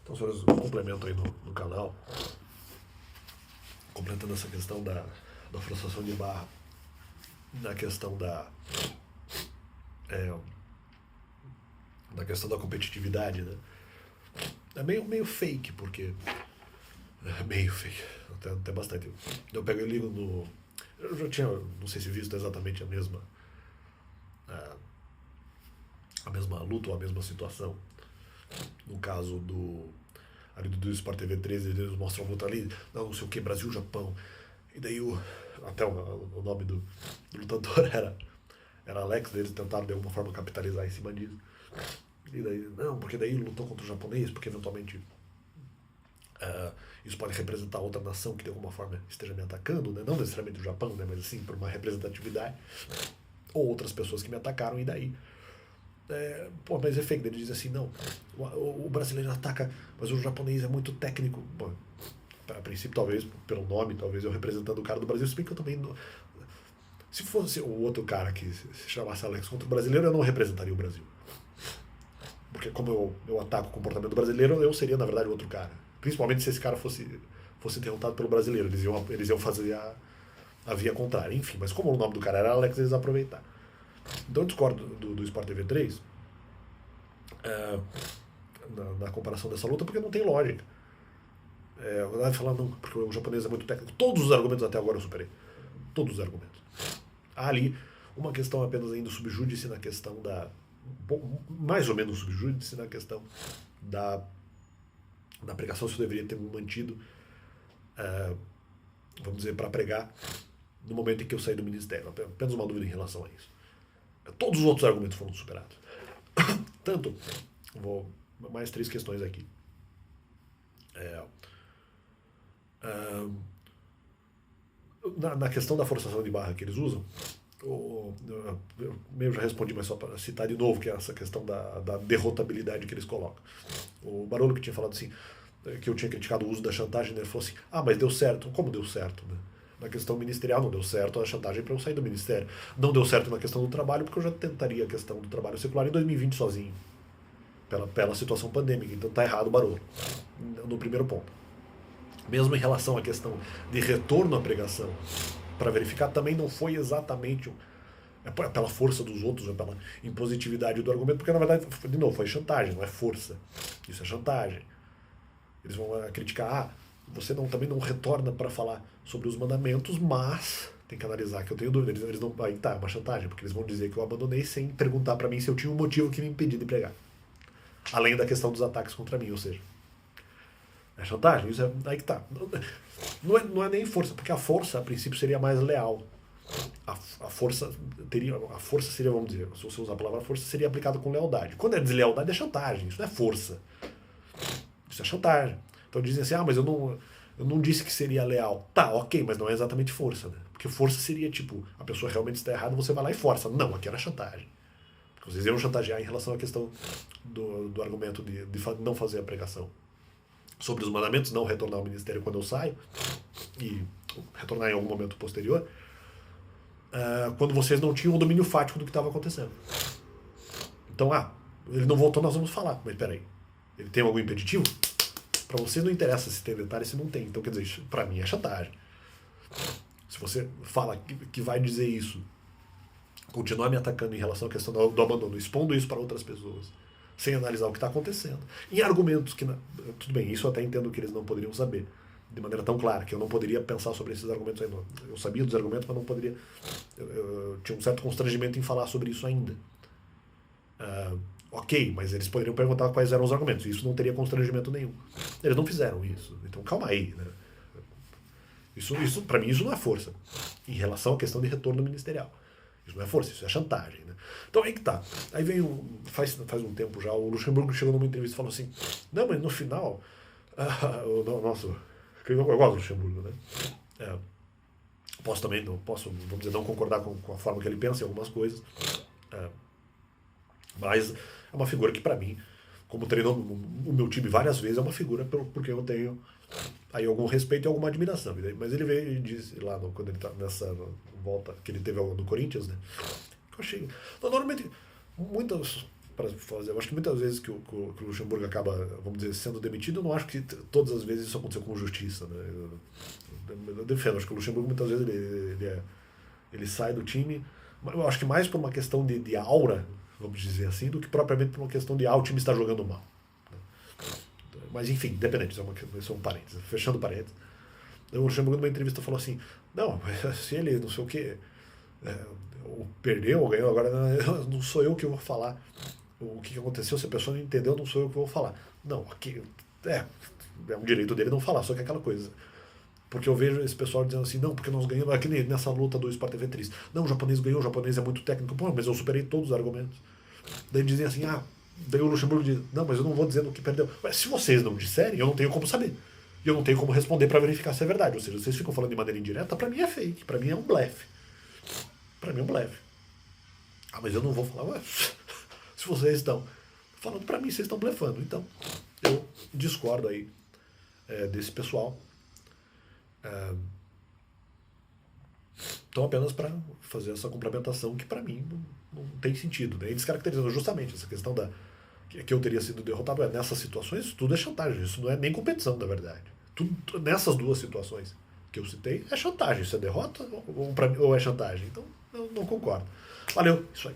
Então, senhores, um complemento aí no canal, completando essa questão da forçação de barra, na questão da questão da competitividade, né? É meio fake, porque... É meio fake, até bastante. Eu pego e ligo no... Eu já tinha, não sei se visto exatamente a mesma luta ou a mesma situação. No caso ali do Sport TV 13, eles mostram a luta ali, não sei o que, Brasil, Japão. E daí até o nome do lutador era Alex, eles tentaram de alguma forma capitalizar em cima disso. E daí, não, porque daí ele lutou contra o japonês, porque eventualmente isso pode representar outra nação que de alguma forma esteja me atacando, né? Não necessariamente o Japão, né? Mas assim, por uma representatividade. Ou outras pessoas que me atacaram, e daí... mas é fake. Ele diz assim, não, o brasileiro ataca, mas o japonês é muito técnico. Bom, a princípio, talvez, pelo nome, talvez eu representando o cara do Brasil, se bem que eu também... Se fosse o outro cara que se chamasse Alex contra o brasileiro, eu não representaria o Brasil. Porque como eu ataco o comportamento brasileiro, eu seria, na verdade, o outro cara. Principalmente se esse cara fosse derrotado pelo brasileiro. Eles iam fazer a via contrária. Enfim, mas como o nome do cara era Alex, eles aproveitaram. Então eu discordo do Sport TV 3 na comparação dessa luta, porque não tem lógica. Vai falar, não, porque o japonês é muito técnico. Todos os argumentos até agora eu superei. Todos os argumentos. Há ali uma questão apenas ainda subjúdice na questão da... mais ou menos subjúdice na questão da pregação, se eu deveria ter me mantido, vamos dizer, para pregar no momento em que eu saí do ministério. Apenas uma dúvida em relação a isso. Todos os outros argumentos foram superados. Tanto, mais 3 questões aqui. Na questão da forçação de barra que eles usam, eu já respondi, mas só para citar de novo, que é essa questão da derrotabilidade que eles colocam. O Barolo que tinha falado assim, que eu tinha criticado o uso da chantagem, né? Ele falou assim, mas deu certo. Como deu certo, né? Na questão ministerial não deu certo a chantagem para eu sair do ministério. Não deu certo na questão do trabalho, porque eu já tentaria a questão do trabalho secular em 2020 sozinho, pela situação pandêmica. Então tá errado o Barolo, no primeiro ponto. Mesmo em relação à questão de retorno à pregação, para verificar, também não foi exatamente pela força dos outros, ou pela impositividade do argumento, porque na verdade, de novo, foi chantagem, não é força. Isso é chantagem. Eles vão criticar, você também não retorna para falar sobre os mandamentos, mas tem que analisar, que eu tenho dúvida, eles não... Aí tá, é uma chantagem, porque eles vão dizer que eu abandonei sem perguntar para mim se eu tinha um motivo que me impedia de pregar. Além da questão dos ataques contra mim, ou seja, é chantagem, isso aí que tá. Não é nem força, porque a força, a princípio, seria mais leal. A força seria, vamos dizer, se você usar a palavra força, seria aplicada com lealdade. Quando é deslealdade, é chantagem, isso não é força. Isso é chantagem. Então dizem assim, mas eu não disse que seria leal. Tá, ok, mas não é exatamente força, né? Porque força seria tipo, a pessoa realmente está errada, você vai lá e força. Não, aqui era chantagem. Porque vocês iam chantagear em relação à questão do argumento de não fazer a pregação. Sobre os mandamentos, não retornar ao ministério quando eu saio, e retornar em algum momento posterior, quando vocês não tinham o domínio fático do que estava acontecendo. Então, ele não voltou, nós vamos falar. Mas peraí, ele tem algum impeditivo? Para você não interessa se tem detalhe, se não tem. Então, quer dizer, isso para mim é chantagem. Se você fala que vai dizer isso, continuar me atacando em relação à questão do abandono, expondo isso para outras pessoas, sem analisar o que está acontecendo, em argumentos que... Tudo bem, isso eu até entendo que eles não poderiam saber de maneira tão clara, que eu não poderia pensar sobre esses argumentos ainda. Eu sabia dos argumentos, mas não poderia... Eu tinha um certo constrangimento em falar sobre isso ainda. Ok, mas eles poderiam perguntar quais eram os argumentos. Isso não teria constrangimento nenhum. Eles não fizeram isso. Então calma aí, né? Isso para mim, isso não é força. Em relação à questão de retorno ministerial. Isso não é força, isso é chantagem, né? Então aí que tá. Aí veio, faz um tempo já, o Luxemburgo chegou numa entrevista e falou assim, não, mas no final, nossa, eu gosto do Luxemburgo, né? Vamos dizer, não concordar com a forma que ele pensa em algumas coisas, mas é uma figura que para mim, como treinou o meu time várias vezes, é uma figura porque eu tenho aí algum respeito e alguma admiração. Mas ele veio e disse lá, quando ele tá nessa volta que ele teve no Corinthians, né? Eu achei... Normalmente, para fazer. Eu acho que muitas vezes que o Luxemburgo acaba, vamos dizer, sendo demitido, eu não acho que todas as vezes isso aconteceu com justiça. Né? Eu defendo, acho que o Luxemburgo muitas vezes ele sai do time, eu acho que mais por uma questão de aura, vamos dizer assim, do que propriamente por uma questão de o time está jogando mal. Mas enfim, independente, isso é um parênteses. Fechando parênteses. O Luxemburgo numa entrevista falou assim, não, se ele não sei o que perdeu ou ganhou, agora não sou eu que vou falar o que aconteceu, se a pessoa não entendeu, não sou eu que vou falar. Não, aqui é um direito dele não falar, só que é aquela coisa. Porque eu vejo esse pessoal dizendo assim, não, porque nós ganhamos, aqui nessa luta do Sport TV Triste. Não, o japonês ganhou, o japonês é muito técnico. Pô, mas eu superei todos os argumentos. Daí dizem assim, daí o Luxemburgo diz, não, mas eu não vou dizendo que perdeu. Mas se vocês não disserem, eu não tenho como saber. E eu não tenho como responder para verificar se é verdade. Ou seja, vocês ficam falando de maneira indireta, para mim é fake, para mim é um blefe. Para mim é um blefe. Mas eu não vou falar, se vocês estão falando para mim, vocês estão blefando. Então, eu discordo aí desse pessoal. Então, apenas para fazer essa complementação que para mim não tem sentido. Né? E descaracterizando justamente essa questão que eu teria sido derrotado. Nessas situações, tudo é chantagem. Isso não é nem competição, na verdade. Tudo, nessas duas situações que eu citei, é chantagem. Isso é derrota ou é chantagem? Então, eu não concordo. Valeu, isso aí.